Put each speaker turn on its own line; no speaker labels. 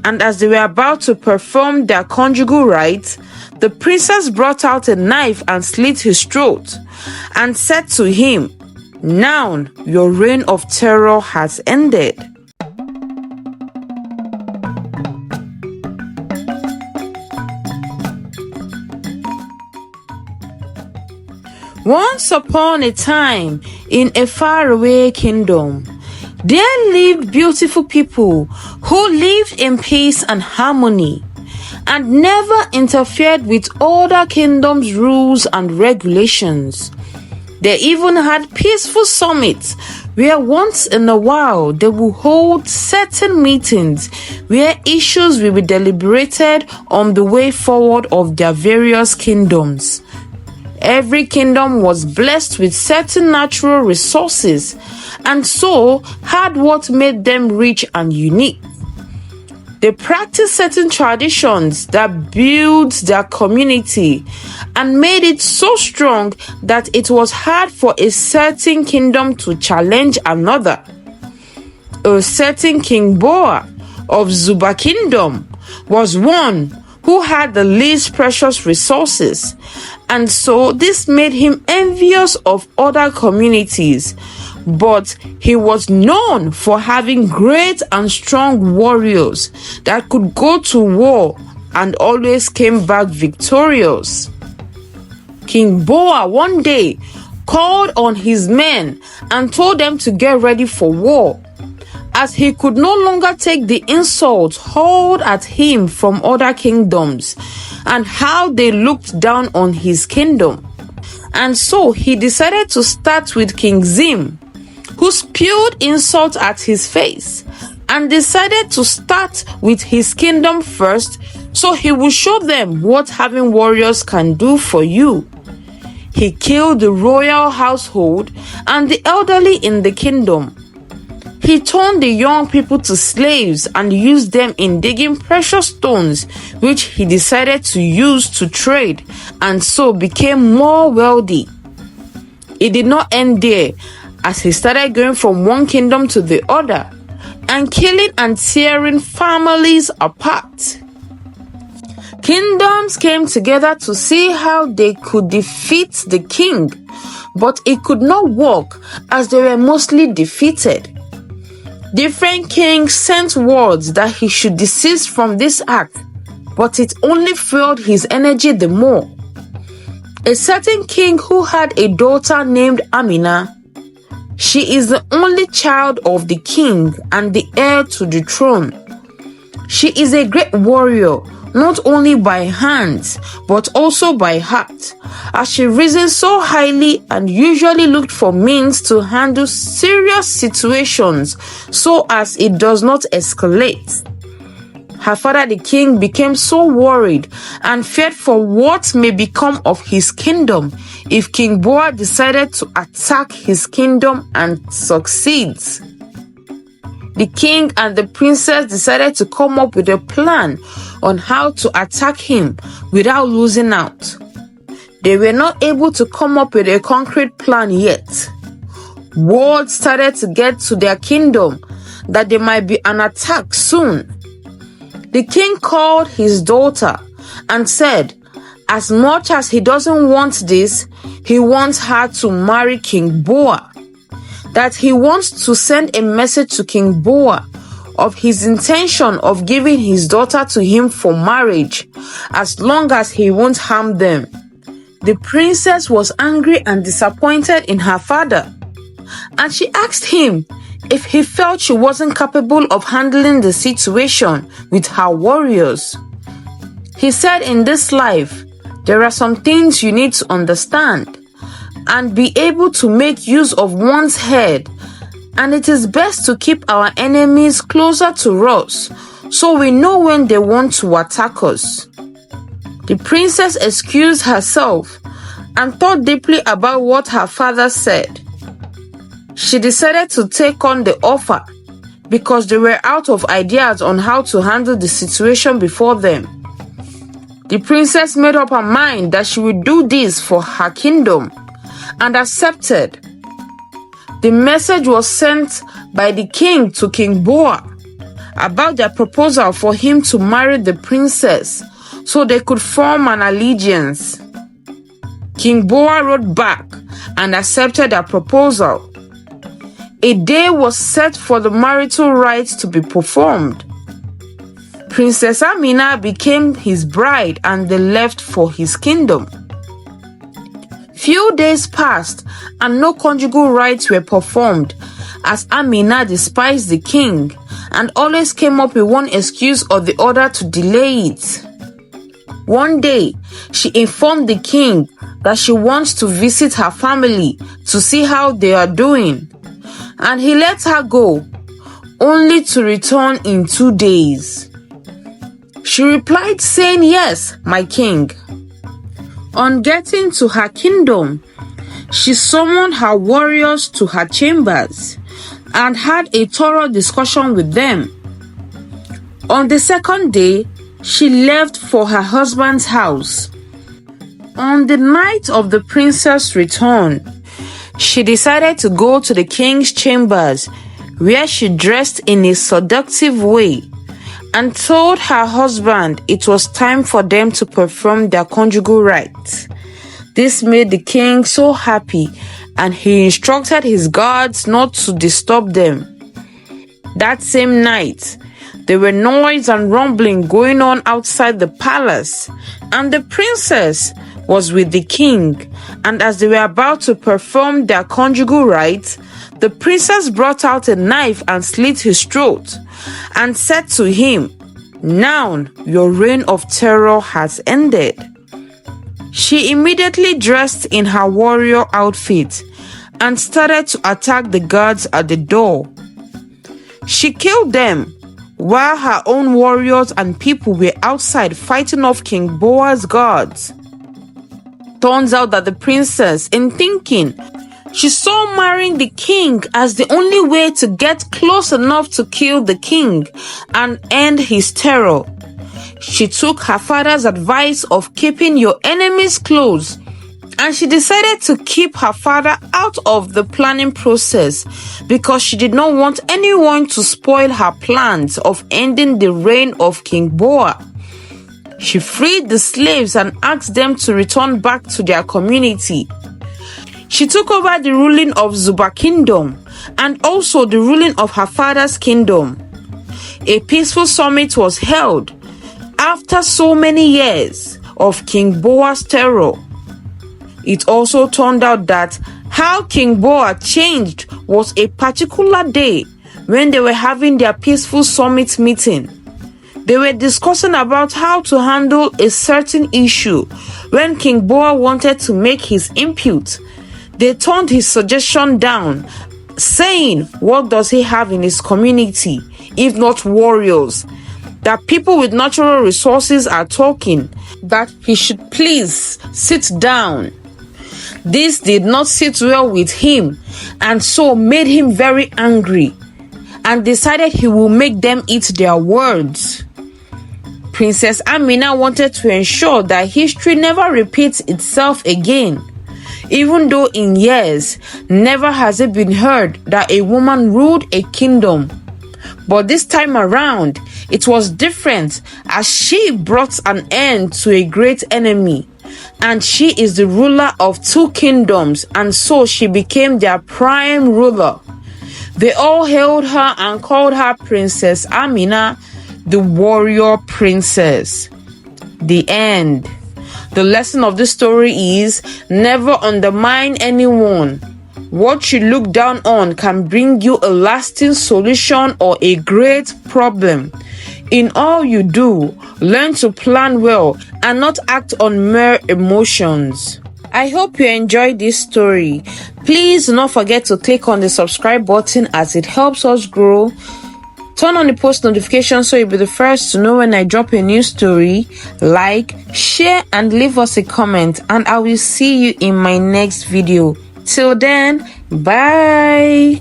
and as they were about to perform their conjugal rites, the princess brought out a knife and slit his throat, and said to him, "Now your reign of terror has ended." Once upon a time, in a faraway kingdom, there lived beautiful people who lived in peace and harmony and never interfered with other kingdoms' rules and regulations. They even had peaceful summits where once in a while they would hold certain meetings where issues will be deliberated on the way forward of their various kingdoms. Every kingdom was blessed with certain natural resources and so had what made them rich and unique. They practiced certain traditions that built their community and made it so strong that it was hard for a certain kingdom to challenge another. A certain King Boa of Zuba Kingdom was one who had the least precious resources, and so this made him envious of other communities. But he was known for having great and strong warriors that could go to war and always came back victorious. King Boa one day called on his men and told them to get ready for war, as he could no longer take the insults hurled at him from other kingdoms and how they looked down on his kingdom. And so he decided to start with King Zim, who spewed insults at his face, and decided to start with his kingdom first so he would show them what having warriors can do for you. He killed the royal household and the elderly in the kingdom. He turned the young people to slaves and used them in digging precious stones, which he decided to use to trade, and so became more wealthy. It did not end there, as he started going from one kingdom to the other and killing and tearing families apart. Kingdoms came together to see how they could defeat the king, but it could not work as they were mostly defeated. Different kings sent words that he should desist from this act, but it only fueled his energy the more. A certain king who had a daughter named Amina. She is the only child of the king and the heir to the throne. She is a great warrior, not only by hands, but also by heart, as she reasoned so highly and usually looked for means to handle serious situations so as it does not escalate. Her father, the king, became so worried and feared for what may become of his kingdom if King Boa decided to attack his kingdom and succeeds. The king and the princess decided to come up with a plan on how to attack him without losing out. They were not able to come up with a concrete plan yet. Word started to get to their kingdom that there might be an attack soon. The king called his daughter and said, as much as he doesn't want this, he wants her to marry King Boa. That he wants to send a message to King Boa of his intention of giving his daughter to him for marriage, as long as he won't harm them. The princess was angry and disappointed in her father, and she asked him if he felt she wasn't capable of handling the situation with her warriors. He said, in this life, there are some things you need to understand and be able to make use of one's head, and it is best to keep our enemies closer to us so we know when they want to attack us. The princess excused herself and thought deeply about what her father said. She decided to take on the offer because they were out of ideas on how to handle the situation before them. The princess made up her mind that she would do this for her kingdom and accepted. The message was sent by the king to King Boa, about their proposal for him to marry the princess so they could form an allegiance. King Boa wrote back and accepted their proposal. A day was set for the marital rites to be performed. Princess Amina became his bride and they left for his kingdom. Few days passed and no conjugal rites were performed, as Amina despised the king and always came up with one excuse or the other to delay it. One day, she informed the king that she wants to visit her family to see how they are doing, and he let her go, only to return in 2 days. She replied saying, "Yes, my king." On getting to her kingdom, she summoned her warriors to her chambers and had a thorough discussion with them. On the second day, she left for her husband's house. On the night of the princess' return, she decided to go to the king's chambers, where she dressed in a seductive way and told her husband it was time for them to perform their conjugal rites. This made the king so happy, and he instructed his guards not to disturb them. That same night, there were noise and rumbling going on outside the palace, and the princess was with the king, and as they were about to perform their conjugal rites, the princess brought out a knife and slit his throat, and said to him, "Now your reign of terror has ended." She immediately dressed in her warrior outfit and started to attack the guards at the door. She killed them, while her own warriors and people were outside fighting off King Boa's guards. Turns out that the princess, in thinking, she saw marrying the king as the only way to get close enough to kill the king and end his terror. She took her father's advice of keeping your enemies close, and she decided to keep her father out of the planning process because she did not want anyone to spoil her plans of ending the reign of King Boa. She freed the slaves and asked them to return back to their community. She took over the ruling of Zuba Kingdom and also the ruling of her father's kingdom. A peaceful summit was held after so many years of King Boa's terror. It also turned out that how King Boa changed was a particular day when they were having their peaceful summit meeting. They were discussing about how to handle a certain issue when King Boa wanted to make his input. They turned his suggestion down, saying, what does he have in his community, if not warriors? That people with natural resources are talking, that he should please sit down. This did not sit well with him, and so made him very angry, and decided he will make them eat their words. Princess Amina wanted to ensure that history never repeats itself again. Even though in years, never has it been heard that a woman ruled a kingdom. But this time around, it was different, as she brought an end to a great enemy. And she is the ruler of 2 kingdoms, and so she became their prime ruler. They all hailed her and called her Princess Amina, the warrior princess. The end. The lesson of this story is never undermine anyone. What you look down on can bring you a lasting solution or a great problem. In all you do, learn to plan well and not act on mere emotions. I hope you enjoyed this story. Please do not forget to click on the subscribe button as it helps us grow. Turn on the post notification so you'll be the first to know when I drop a new story. Like, share, and leave us a comment, and I will see you in my next video. Till then, bye.